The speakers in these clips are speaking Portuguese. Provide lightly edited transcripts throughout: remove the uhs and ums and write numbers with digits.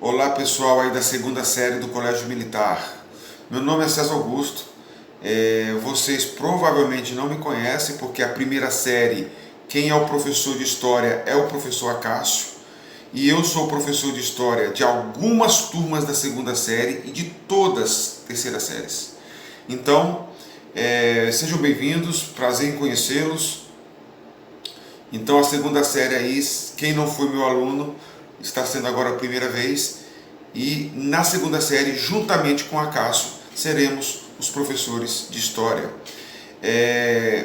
Olá pessoal aí da segunda série do Colégio Militar. Meu nome é César Augusto. Vocês provavelmente não me conhecem porque a primeira série, quem é o professor de História é o professor Acácio. E eu sou professor de História de algumas turmas da segunda série e de todas as terceiras séries. Então, sejam bem-vindos, prazer em conhecê-los. Então a segunda série aí, quem não foi meu aluno, está sendo agora a primeira vez, e na segunda série, juntamente com a Acácio, seremos os professores de História.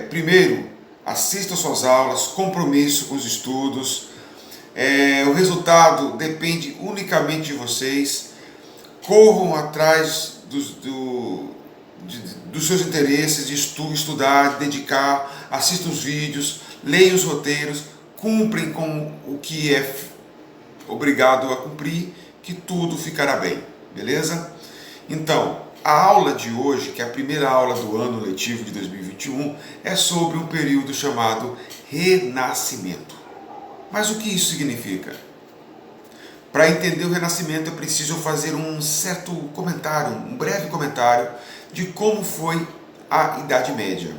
Primeiro, assista suas aulas, compromisso com os estudos, o resultado depende unicamente de vocês, corram atrás dos seus interesses, de estudar, dedicar, assistam os vídeos, leiam os roteiros, cumprem com o que é obrigado a cumprir, que tudo ficará bem, beleza? Então, a aula de hoje, que é a primeira aula do ano letivo de 2021, é sobre um período chamado Renascimento. Mas o que isso significa? Para entender o Renascimento é preciso fazer um certo comentário, um breve comentário de como foi a Idade Média.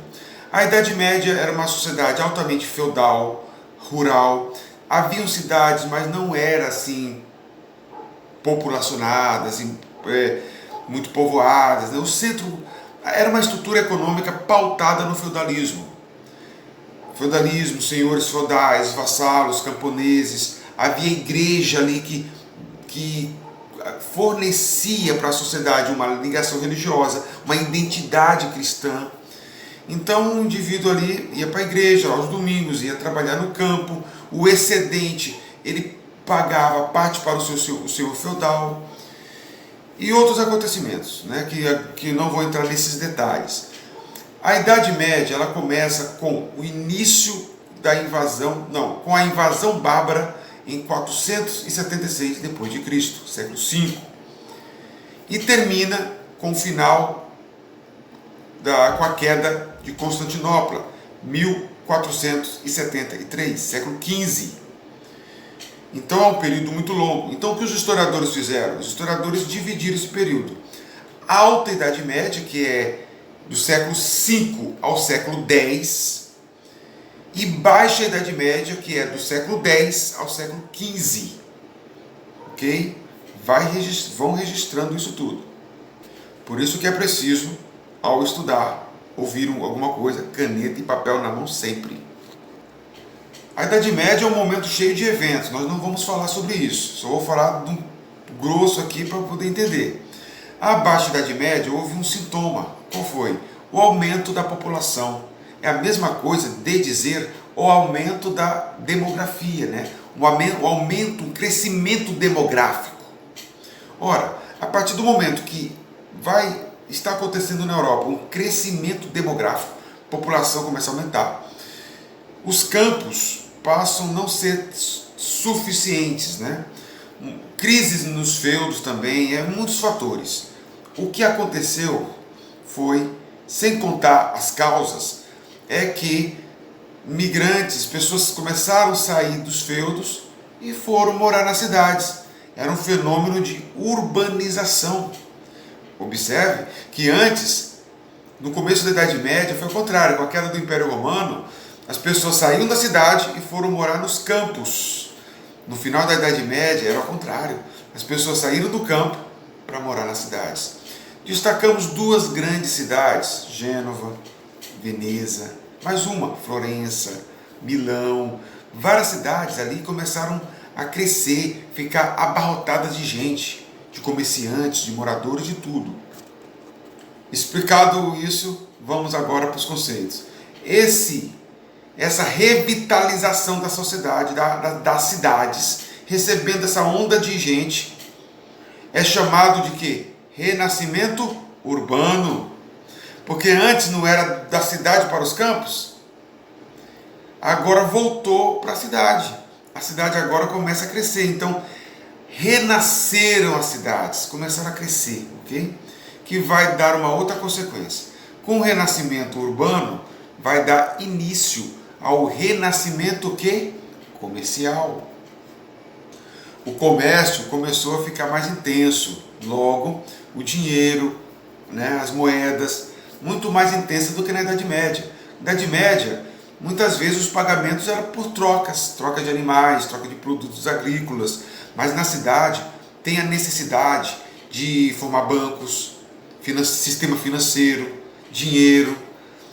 A Idade Média era uma sociedade altamente feudal, rural. Haviam cidades, mas não eram assim populacionadas, muito povoadas. O centro era uma estrutura econômica pautada no feudalismo. Feudalismo, senhores feudais, vassalos, camponeses. Havia igreja ali que fornecia para a sociedade uma ligação religiosa, uma identidade cristã. Então o indivíduo ali ia para a igreja aos domingos, ia trabalhar no campo, o excedente ele pagava parte para o seu feudal e outros acontecimentos, né, que não vou entrar nesses detalhes. A Idade Média ela começa com o início da invasão, com a invasão bárbara em 476 d.C., século V, e termina com o final com a queda de Constantinopla, 1473, século XV. Então é um período muito longo. Então o que os historiadores fizeram? Os historiadores dividiram esse período. A Alta Idade Média, que é do século V ao século X, e Baixa Idade Média, que é do século X ao século XV. Ok? Vão registrando isso tudo. Por isso que é preciso, ao estudar, ouvir alguma coisa, caneta e papel na mão sempre. A Idade Média é um momento cheio de eventos, nós não vamos falar sobre isso, só vou falar do grosso aqui para poder entender. A Baixa Idade Média houve um sintoma, qual foi? O aumento da população. É a mesma coisa de dizer o aumento da demografia, né? O crescimento demográfico. Ora, a partir do momento que está acontecendo na Europa um crescimento demográfico, a população começa a aumentar, os campos passam a não ser suficientes, né? Crises nos feudos também, muitos fatores. O que aconteceu foi, sem contar as causas, é que migrantes, pessoas começaram a sair dos feudos e foram morar nas cidades. Era um fenômeno de urbanização. Observe que antes, no começo da Idade Média, foi o contrário. Com a queda do Império Romano, as pessoas saíram da cidade e foram morar nos campos. No final da Idade Média era o contrário. As pessoas saíram do campo para morar nas cidades. Destacamos duas grandes cidades, Gênova, Veneza, mais uma, Florença, Milão. Várias cidades ali começaram a crescer, ficar abarrotadas de gente, de comerciantes, de moradores, de tudo. Explicado isso, vamos agora para os conceitos. Essa revitalização da sociedade, das cidades, recebendo essa onda de gente, é chamado de quê? Renascimento urbano. Porque antes não era da cidade para os campos, agora voltou para a cidade. A cidade agora começa a crescer, então renasceram as cidades, começaram a crescer, ok? Que vai dar uma outra consequência. Com o renascimento urbano, vai dar início ao renascimento comercial. o comércio começou a ficar mais intenso, logo o dinheiro, né, as moedas, muito mais intensa do que na Idade Média. Na Idade Média, muitas vezes os pagamentos eram por trocas, troca de animais, troca de produtos agrícolas, mas na cidade tem a necessidade de formar bancos, sistema financeiro, dinheiro,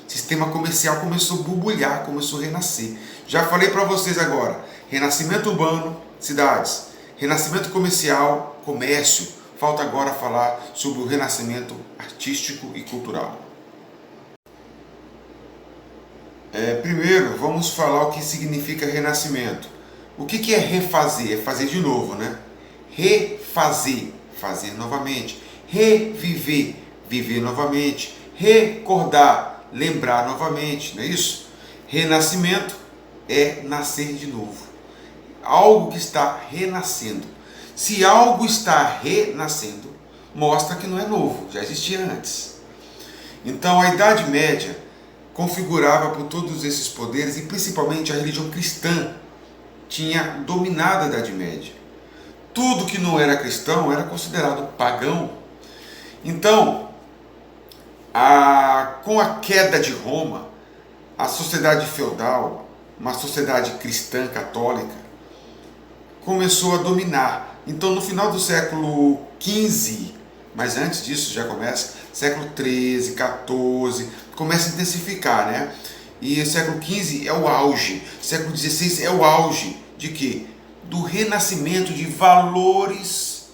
sistema comercial começou a borbulhar, começou a renascer. Já falei para vocês agora, renascimento urbano, cidades, renascimento comercial, comércio. Falta agora falar sobre o renascimento artístico e cultural. Primeiro, vamos falar o que significa renascimento. O que é refazer? É fazer de novo, né? Refazer, fazer novamente. Reviver, viver novamente. Recordar, lembrar novamente, não é isso? Renascimento é nascer de novo. Algo que está renascendo. Se algo está renascendo, mostra que não é novo, já existia antes. Então a Idade Média configurava por todos esses poderes, e principalmente a religião cristã tinha dominado a Idade Média. Tudo que não era cristão era considerado pagão. Então, com a queda de Roma, a sociedade feudal, uma sociedade cristã católica, começou a dominar. Então, no final do século XV, mas antes disso já começa, século XIII, XIV, começa a intensificar, né? E o século XV é o auge, século XVI é o auge de quê? Do renascimento de valores,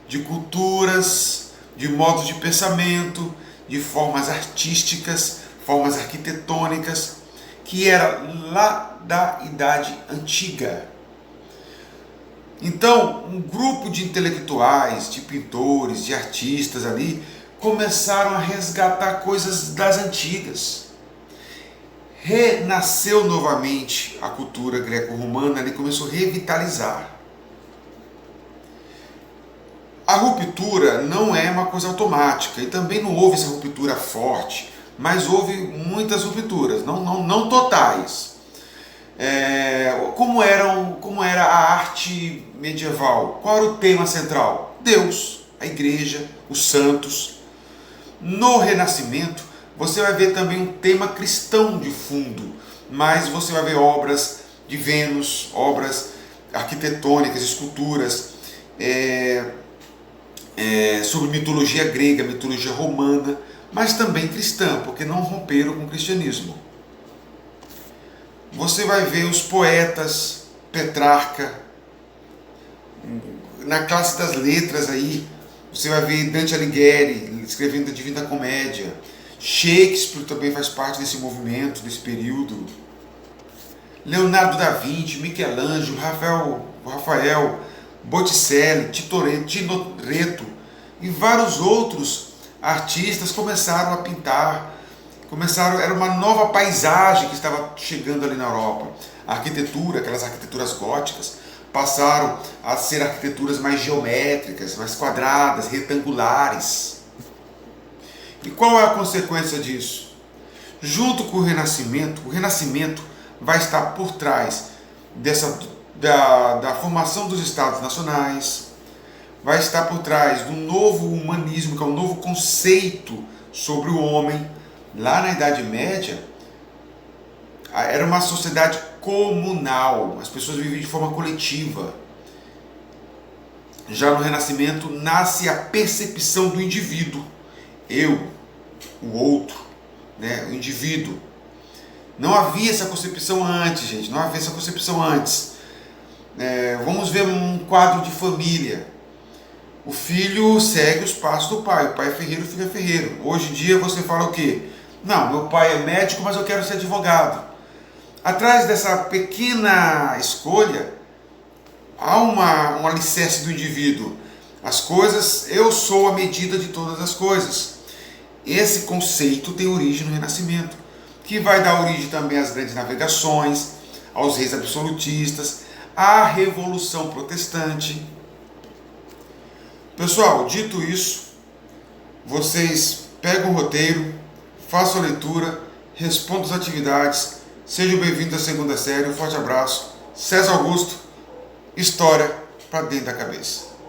de culturas, de modos de pensamento, de formas artísticas, formas arquitetônicas, que era lá da Idade Antiga. Então, um grupo de intelectuais, de pintores, de artistas ali, começaram a resgatar coisas das antigas. Renasceu novamente a cultura greco-romana, ali começou a revitalizar. A ruptura não é uma coisa automática, e também não houve essa ruptura forte, mas houve muitas rupturas, não totais. Como era a arte medieval? Qual era o tema central? Deus, a igreja, os santos. No Renascimento, você vai ver também um tema cristão de fundo, mas você vai ver obras de Vênus, obras arquitetônicas, esculturas, sobre mitologia grega, mitologia romana, mas também cristã, porque não romperam com o cristianismo. Você vai ver os poetas, Petrarca, na classe das letras aí, você vai ver Dante Alighieri escrevendo a Divina Comédia, Shakespeare também faz parte desse movimento, desse período, Leonardo da Vinci, Michelangelo, Rafael, Botticelli, Tintoretto e vários outros artistas começaram a pintar. Era uma nova paisagem que estava chegando ali na Europa. A arquitetura, aquelas arquiteturas góticas, passaram a ser arquiteturas mais geométricas, mais quadradas, retangulares. E qual é a consequência disso? Junto com o Renascimento vai estar por trás da formação dos Estados Nacionais, vai estar por trás do novo humanismo, que é um novo conceito sobre o homem. Lá na Idade Média, era uma sociedade comunal, as pessoas viviam de forma coletiva. Já no Renascimento, nasce a percepção do indivíduo. Eu, o outro, né? O indivíduo. Não havia essa concepção antes, gente, não havia essa concepção antes. Vamos ver um quadro de família. O filho segue os passos do pai, o pai é ferreiro, o filho é ferreiro. Hoje em dia você fala o quê? Não, meu pai é médico, mas eu quero ser advogado. Atrás dessa pequena escolha, há um alicerce do indivíduo. As coisas, eu sou a medida de todas as coisas. Esse conceito tem origem no Renascimento, que vai dar origem também às grandes navegações, aos reis absolutistas, à Revolução Protestante. Pessoal, dito isso, vocês pegam o roteiro, façam a leitura, respondam as atividades, sejam bem-vindos à segunda série, um forte abraço. César Augusto, História para dentro da cabeça.